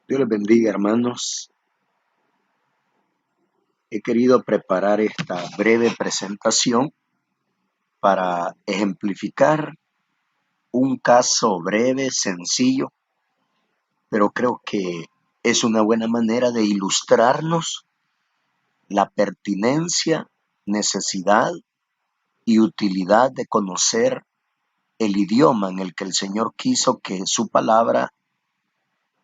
Dios les bendiga, hermanos. He querido preparar esta breve presentación para ejemplificar un caso breve, sencillo, pero creo que es una buena manera de ilustrarnos la pertinencia, necesidad y utilidad de conocer el idioma en el que el Señor quiso que su palabra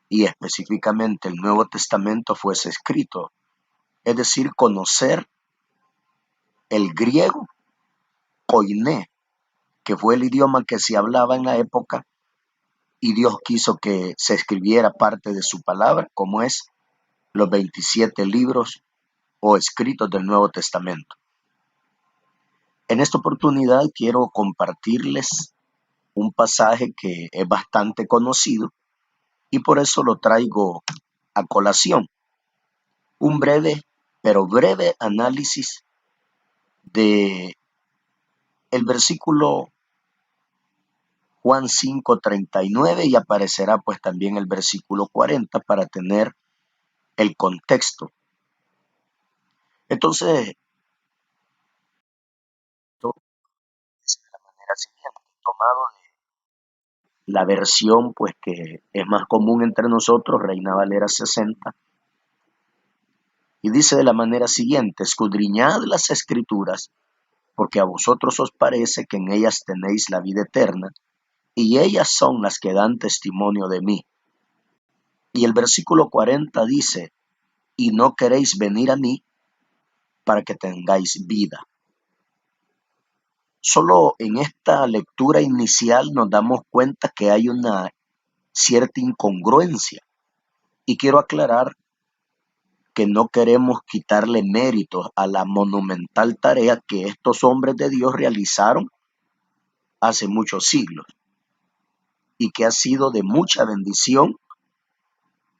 y específicamente el Nuevo Testamento fuese escrito. Es decir, conocer el griego koiné, que fue el idioma que se hablaba en la época, y Dios quiso que se escribiera parte de su palabra, como es los 27 libros o escritos del Nuevo Testamento. En esta oportunidad quiero compartirles un pasaje que es bastante conocido y por eso lo traigo a colación. Un breve análisis de el versículo Juan 5:39 y aparecerá pues también el versículo 40 para tener el contexto. Entonces, esto es de la manera siguiente, tomado de la versión pues que es más común entre nosotros, Reina Valera 60, y dice de la manera siguiente: escudriñad las escrituras, porque a vosotros os parece que en ellas tenéis la vida eterna, y ellas son las que dan testimonio de mí. Y el versículo 40 dice: y no queréis venir a mí para que tengáis vida. Solo en esta lectura inicial nos damos cuenta que hay una cierta incongruencia y quiero aclarar que no queremos quitarle méritos a la monumental tarea que estos hombres de Dios realizaron hace muchos siglos y que ha sido de mucha bendición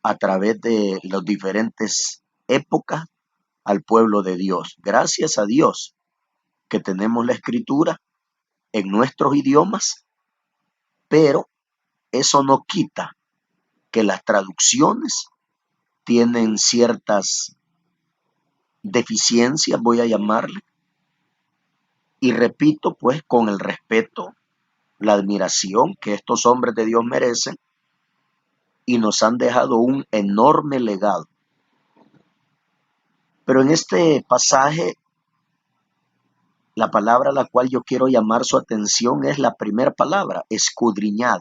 a través de las diferentes épocas al pueblo de Dios. Gracias a Dios que tenemos la escritura en nuestros idiomas, pero eso no quita que las traducciones tienen ciertas deficiencias, voy a llamarle, y repito, pues con el respeto, la admiración que estos hombres de Dios merecen y nos han dejado un enorme legado. Pero en este pasaje, la palabra a la cual yo quiero llamar su atención es la primera palabra, escudriñad.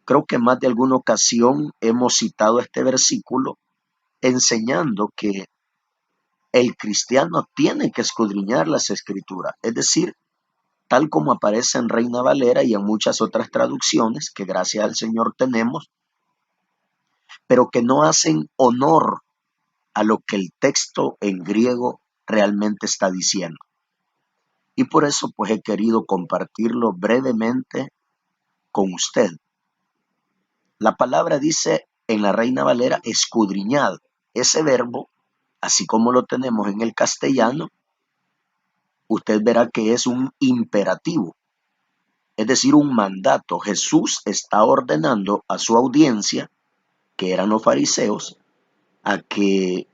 Creo que en más de alguna ocasión hemos citado este versículo enseñando que el cristiano tiene que escudriñar las escrituras, es decir, tal como aparece en Reina Valera y en muchas otras traducciones que gracias al Señor tenemos, pero que no hacen honor a lo que el texto en griego realmente está diciendo. Y por eso pues he querido compartirlo brevemente con usted. La palabra dice en la Reina Valera escudriñad. Ese verbo, así como lo tenemos en el castellano, usted verá que es un imperativo, es decir, un mandato. Jesús está ordenando a su audiencia, que eran los fariseos, a que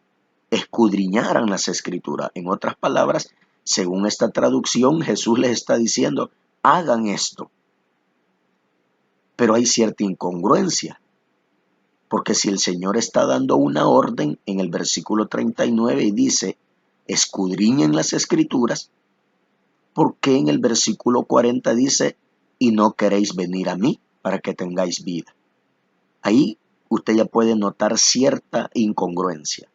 escudriñaran las escrituras. En otras palabras, según esta traducción, Jesús les está diciendo, hagan esto. Pero hay cierta incongruencia, porque si el Señor está dando una orden en el versículo 39 y dice, escudriñen las escrituras, ¿por qué en el versículo 40 dice, y no queréis venir a mí para que tengáis vida? Ahí usted ya puede notar cierta incongruencia.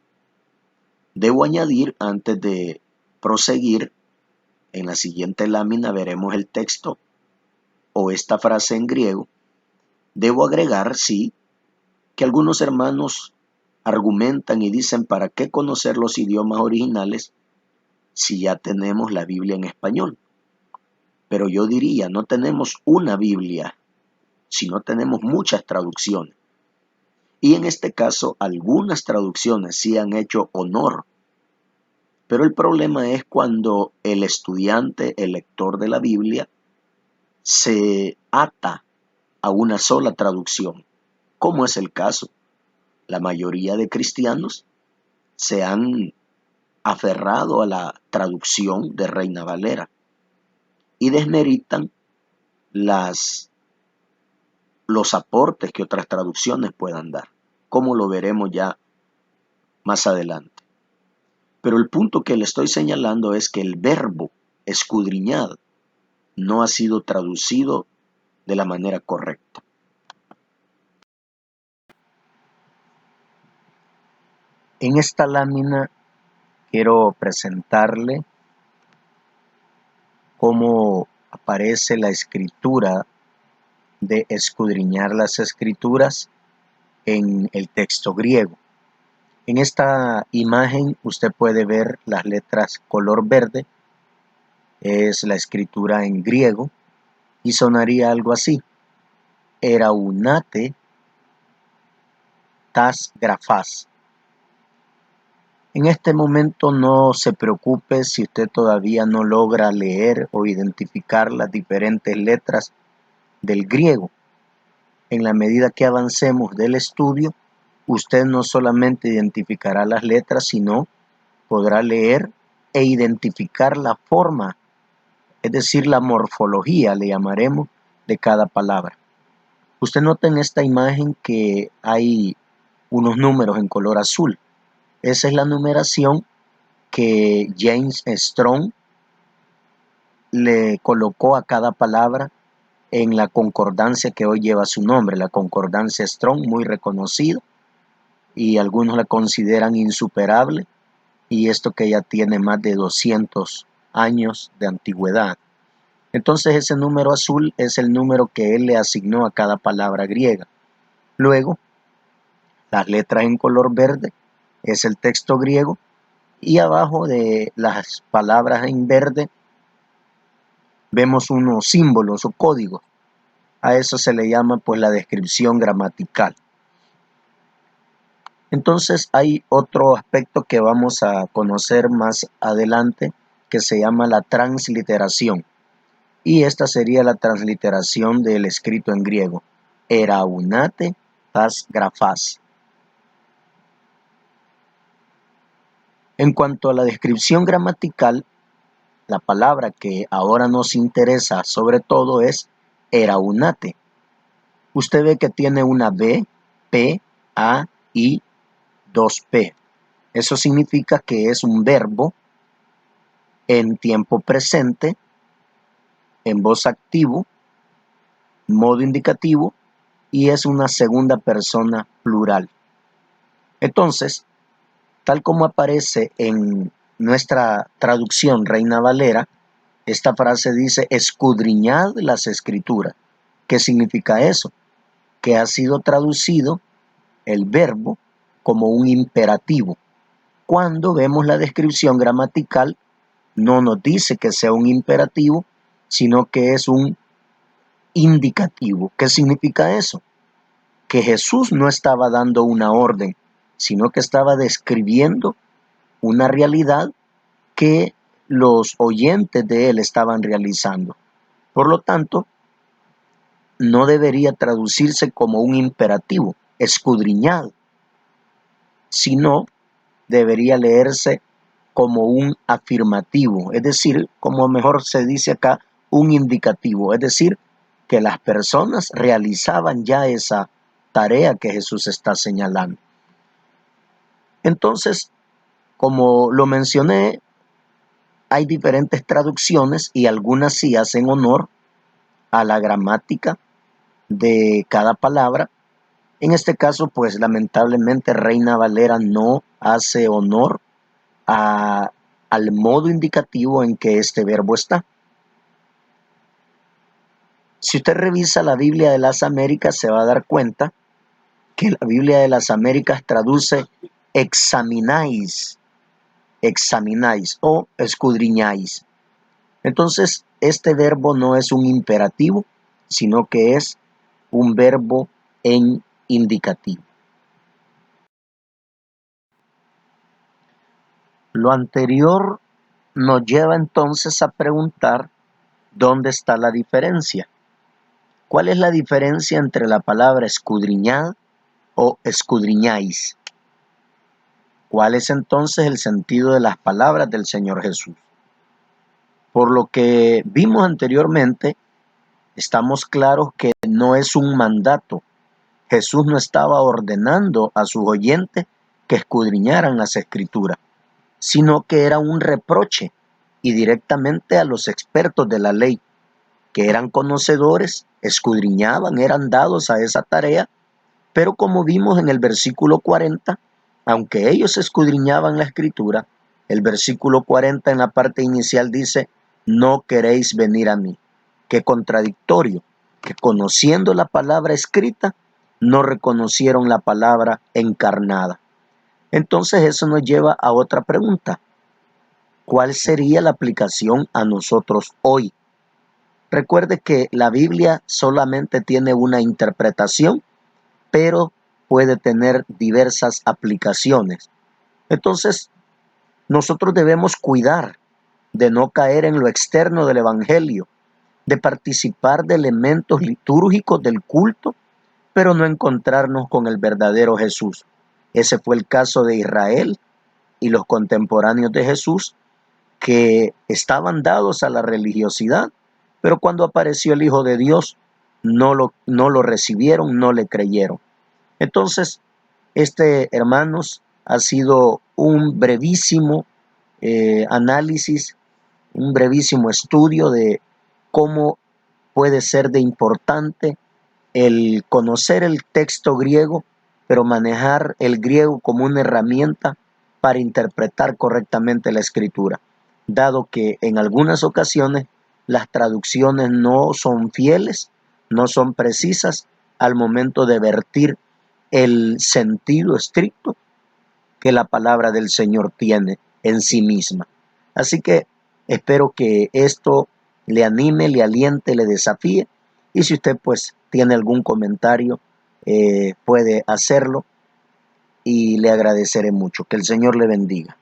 Debo añadir, antes de proseguir, en la siguiente lámina veremos el texto o esta frase en griego. Debo agregar, sí, que algunos hermanos argumentan y dicen, ¿para qué conocer los idiomas originales si ya tenemos la Biblia en español? Pero yo diría, no tenemos una Biblia, sino tenemos muchas traducciones. Y en este caso, algunas traducciones sí han hecho honor. Pero el problema es cuando el estudiante, el lector de la Biblia, se ata a una sola traducción. como es el caso. La mayoría de cristianos se han aferrado a la traducción de Reina Valera y desmeritan las, los aportes que otras traducciones puedan dar, como lo veremos ya más adelante. Pero el punto que le estoy señalando es que el verbo escudriñar no ha sido traducido de la manera correcta. En esta lámina quiero presentarle cómo aparece la escritura de escudriñar las escrituras en el texto griego. En esta imagen usted puede ver las letras color verde, es la escritura en griego, y sonaría algo así: eraunate tas grafas. En este momento no se preocupe si usted todavía no logra leer o identificar las diferentes letras del griego. En la medida que avancemos del estudio, usted no solamente identificará las letras, sino podrá leer e identificar la forma, es decir, la morfología, le llamaremos, de cada palabra. Usted nota en esta imagen que hay unos números en color azul. Esa es la numeración que James Strong le colocó a cada palabra en la concordancia que hoy lleva su nombre, la concordancia Strong, muy reconocida, y algunos la consideran insuperable, y esto que ya tiene más de 200 años de antigüedad. Entonces ese número azul es el número que él le asignó a cada palabra griega. Luego, las letras en color verde es el texto griego, y abajo de las palabras en verde vemos unos símbolos o códigos. A eso se le llama pues la descripción gramatical. Entonces hay otro aspecto que vamos a conocer más adelante, que se llama la transliteración. Y esta sería la transliteración del escrito en griego: eraunate tas grafas. En cuanto a la descripción gramatical, la palabra que ahora nos interesa sobre todo es eraunate. Usted ve que tiene una B, P, A, I, 2P. Eso significa que es un verbo en tiempo presente, en voz activo, modo indicativo, y es una segunda persona plural. Entonces, tal como aparece en nuestra traducción Reina Valera, esta frase dice: escudriñad las escrituras. ¿Qué significa eso? Que ha sido traducido el verbo como un imperativo. Cuando vemos la descripción gramatical, no nos dice que sea un imperativo, sino que es un indicativo. ¿Qué significa eso? Que Jesús no estaba dando una orden, sino que estaba describiendo una realidad que los oyentes de él estaban realizando. Por lo tanto, no debería traducirse como un imperativo, escudriñado, sino debería leerse como un afirmativo, es decir, como mejor se dice acá, un indicativo, es decir, que las personas realizaban ya esa tarea que Jesús está señalando. Entonces, como lo mencioné, hay diferentes traducciones y algunas sí hacen honor a la gramática de cada palabra. En este caso, pues lamentablemente Reina Valera no hace honor al modo indicativo en que este verbo está. Si usted revisa la Biblia de las Américas, se va a dar cuenta que la Biblia de las Américas traduce examináis, examináis o escudriñáis. Entonces, este verbo no es un imperativo, sino que es un verbo en indicativo. Lo anterior nos lleva entonces a preguntar dónde está la diferencia. ¿Cuál es la diferencia entre la palabra escudriñad o escudriñáis. ¿Cuál es entonces el sentido de las palabras del Señor Jesús? Por lo que vimos anteriormente, estamos claros que no es un mandato. Jesús no estaba ordenando a sus oyentes que escudriñaran las Escrituras, sino que era un reproche y directamente a los expertos de la ley, que eran conocedores, escudriñaban, eran dados a esa tarea, pero como vimos en el versículo 40, aunque ellos escudriñaban la Escritura, el versículo 40 en la parte inicial dice, no queréis venir a mí. Qué contradictorio, que conociendo la palabra escrita, no reconocieron la palabra encarnada. Entonces eso nos lleva a otra pregunta. ¿Cuál sería la aplicación a nosotros hoy? Recuerde que la Biblia solamente tiene una interpretación, pero puede tener diversas aplicaciones. Entonces, nosotros debemos cuidar de no caer en lo externo del Evangelio, de participar de elementos litúrgicos del culto, pero no encontrarnos con el verdadero Jesús. Ese fue el caso de Israel y los contemporáneos de Jesús, que estaban dados a la religiosidad, pero cuando apareció el Hijo de Dios, no lo recibieron, no le creyeron. Entonces, hermanos, ha sido un brevísimo análisis, un brevísimo estudio de cómo puede ser de importante el conocer el texto griego, pero manejar el griego como una herramienta para interpretar correctamente la escritura, dado que en algunas ocasiones las traducciones no son fieles, no son precisas al momento de vertir el sentido estricto que la palabra del Señor tiene en sí misma. Así que espero que esto le anime, le aliente, le desafíe, y si usted pues tiene algún comentario, puede hacerlo y le agradeceré mucho. Que el Señor le bendiga.